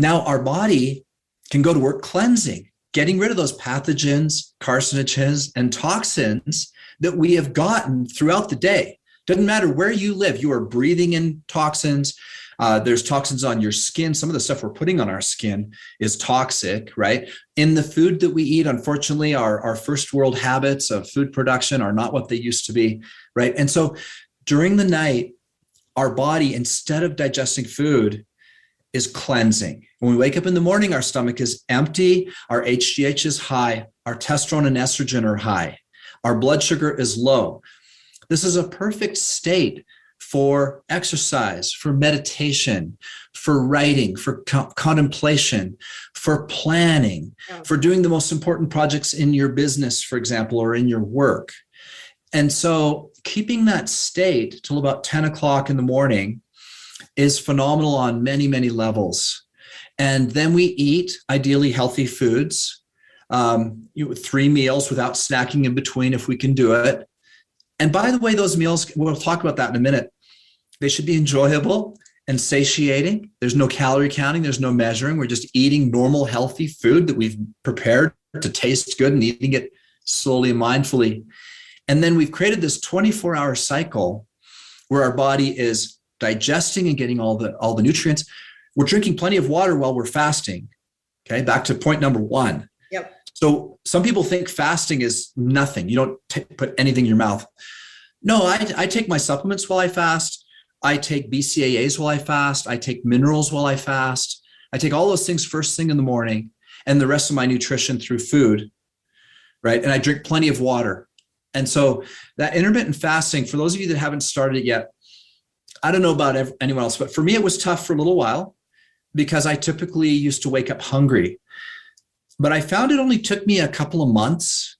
Now our body can go to work cleansing, getting rid of those pathogens, carcinogens, and toxins that we have gotten throughout the day. Doesn't matter where you live, you are breathing in toxins. There's toxins on your skin. Some of the stuff we're putting on our skin is toxic, right? In the food that we eat, unfortunately, our first world habits of food production are not what they used to be, right? And so during the night, our body, instead of digesting food, is cleansing. When we wake up in the morning, our stomach is empty, our HGH is high, our testosterone and estrogen are high, our blood sugar is low. This is a perfect state for exercise, for meditation, for writing, for contemplation, for planning, for doing the most important projects in your business, for example, or in your work. And so keeping that state till about 10 o'clock in the morning is phenomenal on many, many levels. And then we eat ideally healthy foods, 3 meals without snacking in between if we can do it. And by the way, those meals, we'll talk about that in a minute, they should be enjoyable and satiating. There's no calorie counting, there's no measuring. We're just eating normal, healthy food that we've prepared to taste good and eating it slowly and mindfully. And then we've created this 24-hour cycle where our body is digesting and getting all the nutrients. We're drinking plenty of water while we're fasting. Okay, back to point number 1. Yep. So some people think fasting is nothing. You don't put anything in your mouth. No, I take my supplements while I fast. I take BCAAs while I fast. I take minerals while I fast. I take all those things first thing in the morning and the rest of my nutrition through food, right? And I drink plenty of water. And so that intermittent fasting, for those of you that haven't started it yet, I don't know about anyone else, but for me, it was tough for a little while because I typically used to wake up hungry. But I found it only took me a couple of months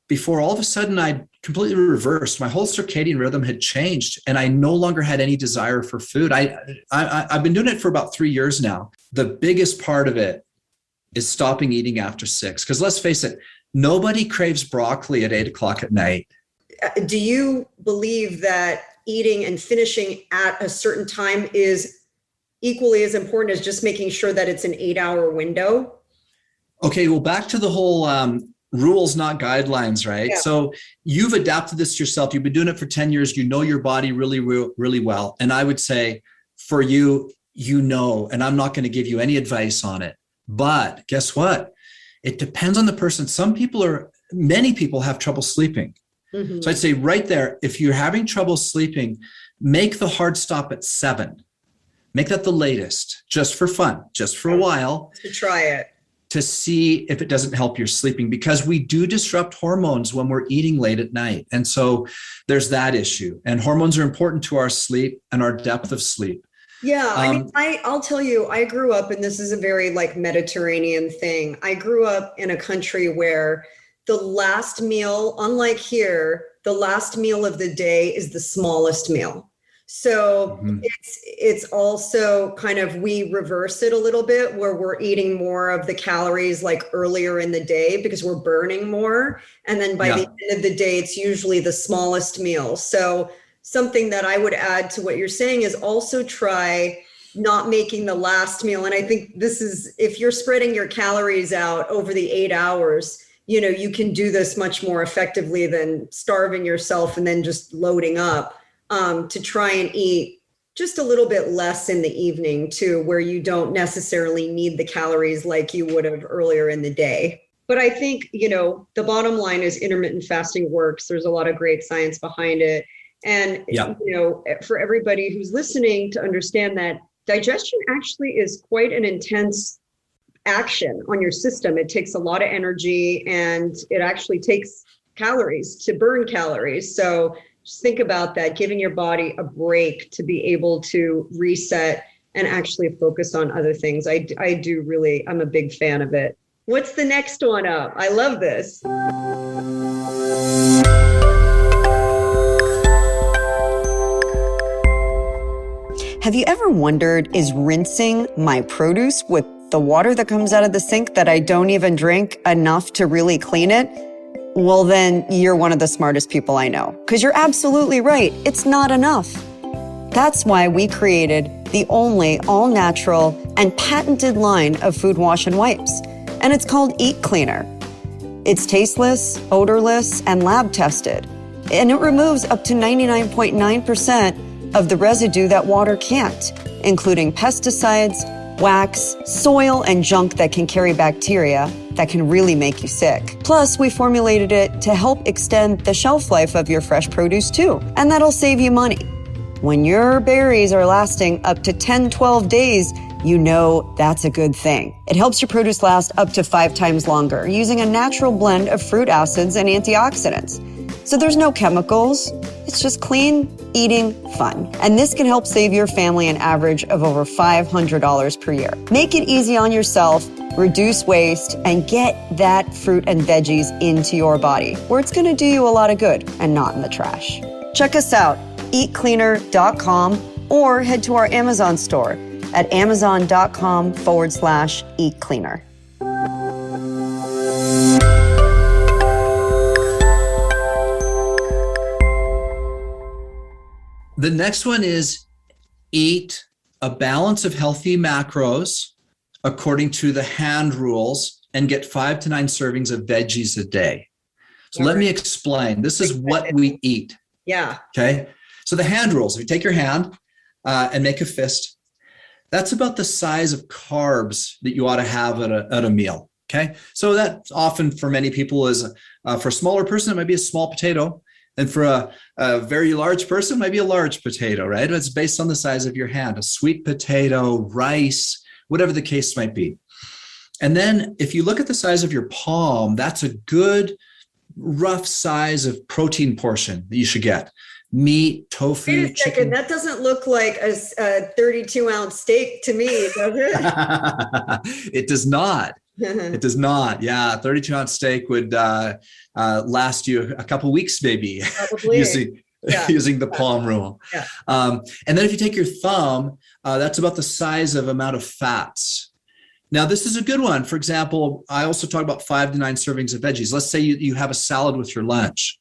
before all of a sudden I completely reversed. My whole circadian rhythm had changed and I no longer had any desire for food. I've been doing it for about 3 years now. The biggest part of it is stopping eating after 6. Because let's face it, nobody craves broccoli at 8 o'clock at night. Do you believe that eating and finishing at a certain time is equally as important as just making sure that it's an 8-hour window? Okay, well, back to the whole rules, not guidelines, right? Yeah. So you've adapted this yourself. You've been doing it for 10 years. You know your body really, really well. And I would say for you, and I'm not going to give you any advice on it. But guess what? It depends on the person. Many people have trouble sleeping. Mm-hmm. So I'd say right there, if you're having trouble sleeping, make the hard stop at 7. Make that the latest, just for fun, just for a while. To try it. To see if it doesn't help your sleeping, because we do disrupt hormones when we're eating late at night. And so there's that issue. And hormones are important to our sleep and our depth of sleep. Yeah, I'll tell you, I grew up, and this is a very Mediterranean thing. I grew up in a country where the last meal, unlike here, the last meal of the day is the smallest meal. So it's also kind of, we reverse it a little bit where we're eating more of the calories earlier in the day because we're burning more. And then by the end of the day, it's usually the smallest meal. So something that I would add to what you're saying is also try not making the last meal. And I think this is, if you're spreading your calories out over the 8 hours, you can do this much more effectively than starving yourself and then just loading up. To try and eat just a little bit less in the evening too, where you don't necessarily need the calories like you would have earlier in the day. But I think, the bottom line is intermittent fasting works. There's a lot of great science behind it. And, for everybody who's listening to understand that digestion actually is quite an intense action on your system. It takes a lot of energy and it actually takes calories to burn calories. So just think about that, giving your body a break to be able to reset and actually focus on other things. I'm a big fan of it. What's the next one up? I love this. Have you ever wondered, is rinsing my produce with the water that comes out of the sink that I don't even drink enough to really clean it? Well, then you're one of the smartest people I know, because you're absolutely right. It's not enough. That's why we created the only all-natural and patented line of food wash and wipes. And it's called Eat Cleaner. It's tasteless, odorless, and lab tested. And it removes up to 99.9% of the residue that water can't, including pesticides, wax, soil, and junk that can carry bacteria that can really make you sick. Plus, we formulated it to help extend the shelf life of your fresh produce too, and that'll save you money. When your berries are lasting up to 10, 12 days, you know that's a good thing. It helps your produce last up to 5 times longer using a natural blend of fruit acids and antioxidants. So there's no chemicals. It's just clean eating fun. And this can help save your family an average of over $500 per year. Make it easy on yourself, reduce waste, and get that fruit and veggies into your body, where it's gonna do you a lot of good and not in the trash. Check us out, eatcleaner.com, or head to our Amazon store at amazon.com/eatcleaner. The next one is eat a balance of healthy macros according to the hand rules and get 5 to 9 servings of veggies a day. So let me explain. This is what we eat. Yeah. Okay. So the hand rules, if you take your hand and make a fist, that's about the size of carbs that you ought to have at a meal. Okay. So that often for many people is, for a smaller person, it might be a small potato. And for a very large person, it might be a large potato, right? It's based on the size of your hand, a sweet potato, rice, whatever the case might be. And then if you look at the size of your palm, that's a good rough size of protein portion that you should get. Meat, tofu, Wait a second, chicken. that doesn't look like a 32-ounce steak to me, does it? It does not. It does not. Yeah, a 32-ounce steak would last you a couple weeks, maybe, using the palm rule. Yeah. And then if you take your thumb, that's about the size of amount of fats. Now, this is a good one. For example, I also talk about 5 to 9 servings of veggies. Let's say you have a salad with your lunch.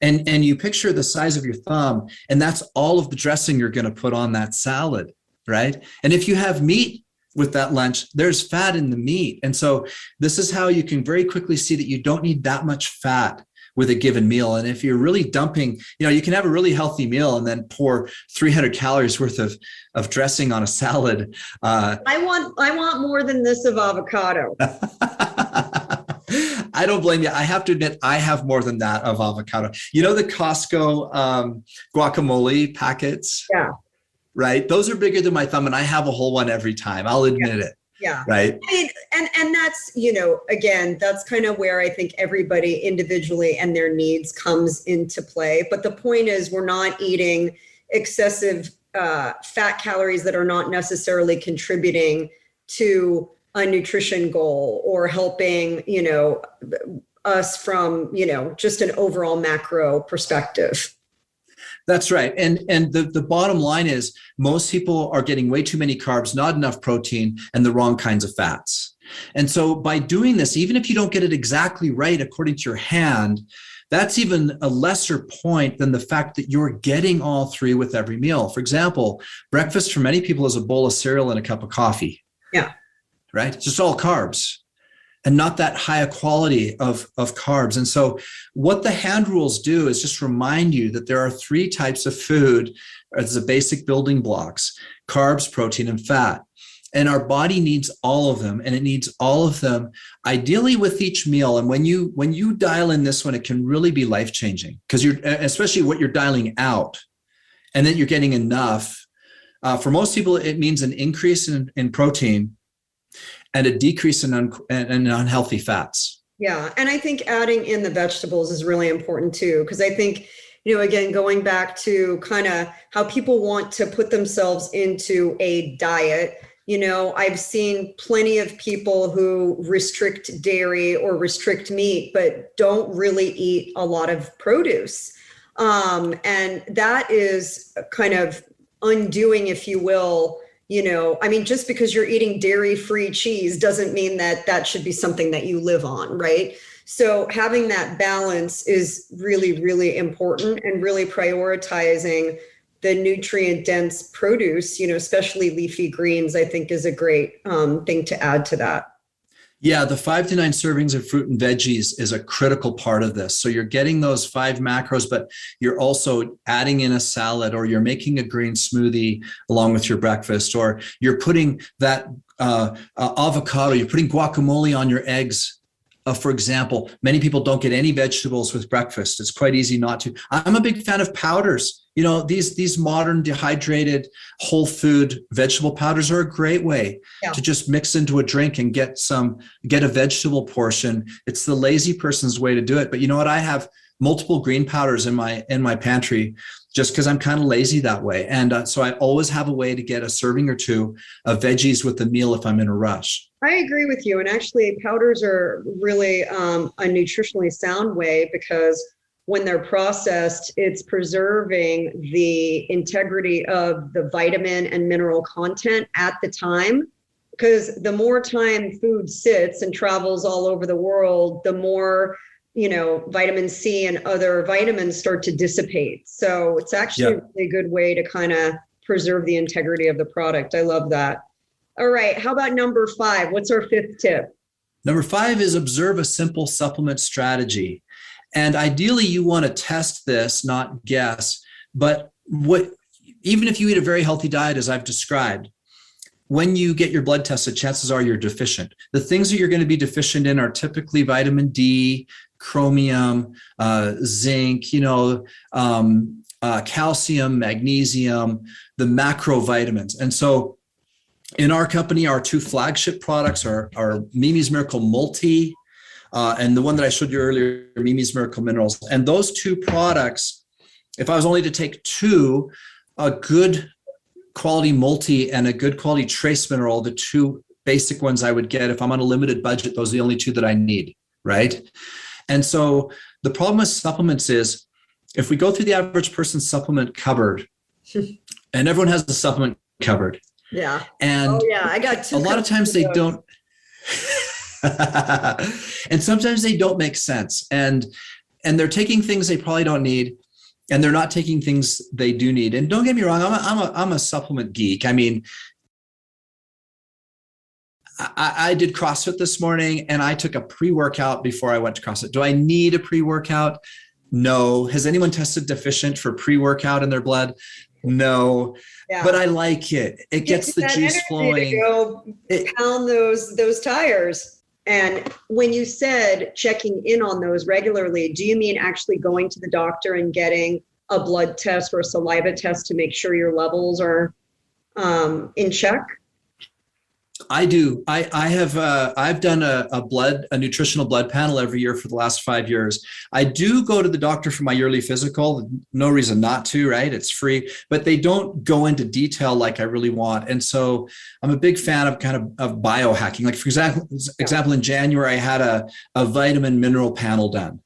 And you picture the size of your thumb, and that's all of the dressing you're going to put on that salad, right? And if you have meat with that lunch, there's fat in the meat. And so this is how you can very quickly see that you don't need that much fat with a given meal. And if you're really dumping, you can have a really healthy meal and then pour 300 calories worth of dressing on a salad. I want more than this of avocado. I don't blame you. I have to admit, I have more than that of avocado. The Costco guacamole packets? Yeah. Right? Those are bigger than my thumb, and I have a whole one every time. I'll admit it. Yeah. Right. I mean, and that's, again, that's kind of where I think everybody individually and their needs comes into play. But the point is, we're not eating excessive fat calories that are not necessarily contributing to a nutrition goal or helping, us from, just an overall macro perspective. That's right. And the bottom line is most people are getting way too many carbs, not enough protein, and the wrong kinds of fats. And so by doing this, even if you don't get it exactly right according to your hand, that's even a lesser point than the fact that you're getting all 3 with every meal. For example, breakfast for many people is a bowl of cereal and a cup of coffee. Yeah. Right? It's just all carbs and not that high quality of carbs. And so what the hand rules do is just remind you that there are 3 types of food as the basic building blocks: carbs, protein, and fat. And our body needs all of them, and it needs all of them ideally with each meal. And when you dial in this one, it can really be life-changing, because especially what you're dialing out, and then you're getting enough. For most people, it means an increase in protein and a decrease in unhealthy fats. Yeah. And I think adding in the vegetables is really important too, because I think, again, going back to kind of how people want to put themselves into a diet, I've seen plenty of people who restrict dairy or restrict meat, but don't really eat a lot of produce. And that is kind of undoing, if you will, just because you're eating dairy-free cheese doesn't mean that should be something that you live on, right? So having that balance is really, really important, and really prioritizing the nutrient dense produce, especially leafy greens, I think is a great thing to add to that. Yeah, the 5 to 9 servings of fruit and veggies is a critical part of this. So you're getting those 5 macros, but you're also adding in a salad, or you're making a green smoothie along with your breakfast, or you're putting that avocado, you're putting guacamole on your eggs. For example, many people don't get any vegetables with breakfast. It's quite easy not to. I'm a big fan of powders. These modern dehydrated whole food vegetable powders are a great way to just mix into a drink and get a vegetable portion. It's the lazy person's way to do it. But you know what? I have multiple green powders in my pantry just because I'm kind of lazy that way. And so I always have a way to get a serving or two of veggies with the meal if I'm in a rush. I agree with you. And actually, powders are really a nutritionally sound way, because when they're processed, it's preserving the integrity of the vitamin and mineral content at the time. Because the more time food sits and travels all over the world, the more vitamin C and other vitamins start to dissipate. So it's actually a really good way to kind of preserve the integrity of the product. I love that. All right. How about number 5? What's our 5th tip? Number 5 is observe a simple supplement strategy. And ideally, you want to test this, not guess. But even if you eat a very healthy diet, as I've described, when you get your blood tested, chances are you're deficient. The things that you're going to be deficient in are typically vitamin D, chromium, zinc, calcium, magnesium, the macro vitamins. And so in our company, our 2 flagship products are Mimi's Miracle Multi, and the one that I showed you earlier, Mimi's Miracle Minerals. And those 2 products, if I was only to take 2, a good quality multi and a good quality trace mineral, the 2 basic ones I would get if I'm on a limited budget, those are the only 2 that I need, right? And so the problem with supplements is, if we go through the average person's supplement cupboard, and everyone has the supplement cupboard. Yeah. And I got 2. A lot of times they don't. And sometimes they don't make sense. And they're taking things they probably don't need, and they're not taking things they do need. And don't get me wrong, I'm a supplement geek. I mean, I did CrossFit this morning, and I took a pre-workout before I went to CrossFit. Do I need a pre-workout? No. Has anyone tested deficient for pre-workout in their blood? No. Yeah. But I like it. It gets the juice flowing. To go pound those tires. And when you said checking in on those regularly, do you mean actually going to the doctor and getting a blood test or a saliva test to make sure your levels are in check? I do. I've done a nutritional blood panel every year for the last 5 years. I do go to the doctor for my yearly physical. No reason not to, right? It's free, but they don't go into detail like I really want. And so I'm a big fan of of biohacking. Like for example, in January, I had a vitamin mineral panel done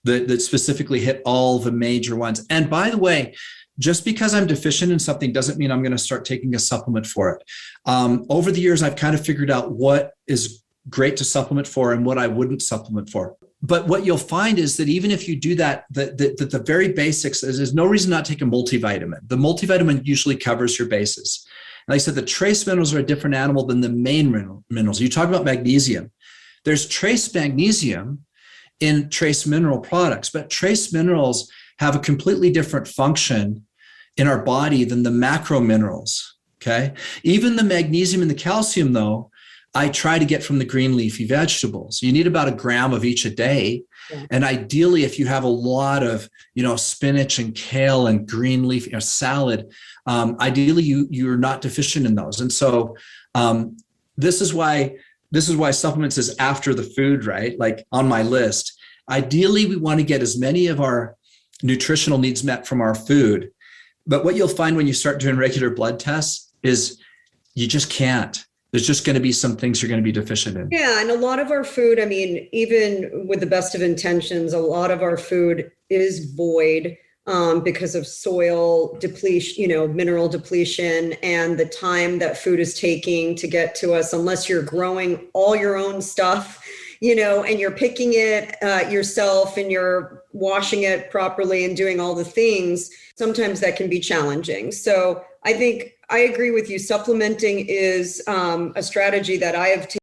that specifically hit all the major ones. And by the way, just because I'm deficient in something doesn't mean I'm going to start taking a supplement for it. Over the years, I've kind of figured out what is great to supplement for and what I wouldn't supplement for. But what you'll find is that even if you do that, the very basics, there's no reason not to take a multivitamin. The multivitamin usually covers your bases. And like I said, the trace minerals are a different animal than the main minerals. You talk about magnesium. There's trace magnesium in trace mineral products, but trace minerals have a completely different function in our body than the macro minerals, okay? Even the magnesium and the calcium, though, I try to get from the green leafy vegetables. You need about 1 gram of each a day. Yeah. And ideally, if you have a lot of, spinach and kale and green leaf salad, ideally you're not deficient in those. And so this is why supplements is after the food, right? Like on my list. Ideally, we want to get as many of our nutritional needs met from our food. But what you'll find when you start doing regular blood tests is you just can't. There's just going to be some things you're going to be deficient in. Yeah. And a lot of our food, I mean, even with the best of intentions, a lot of our food is void because of soil depletion, mineral depletion, and the time that food is taking to get to us. Unless you're growing all your own stuff, and you're picking it yourself and you're washing it properly and doing all the things, sometimes that can be challenging. So I think I agree with you. Supplementing is a strategy that I have taken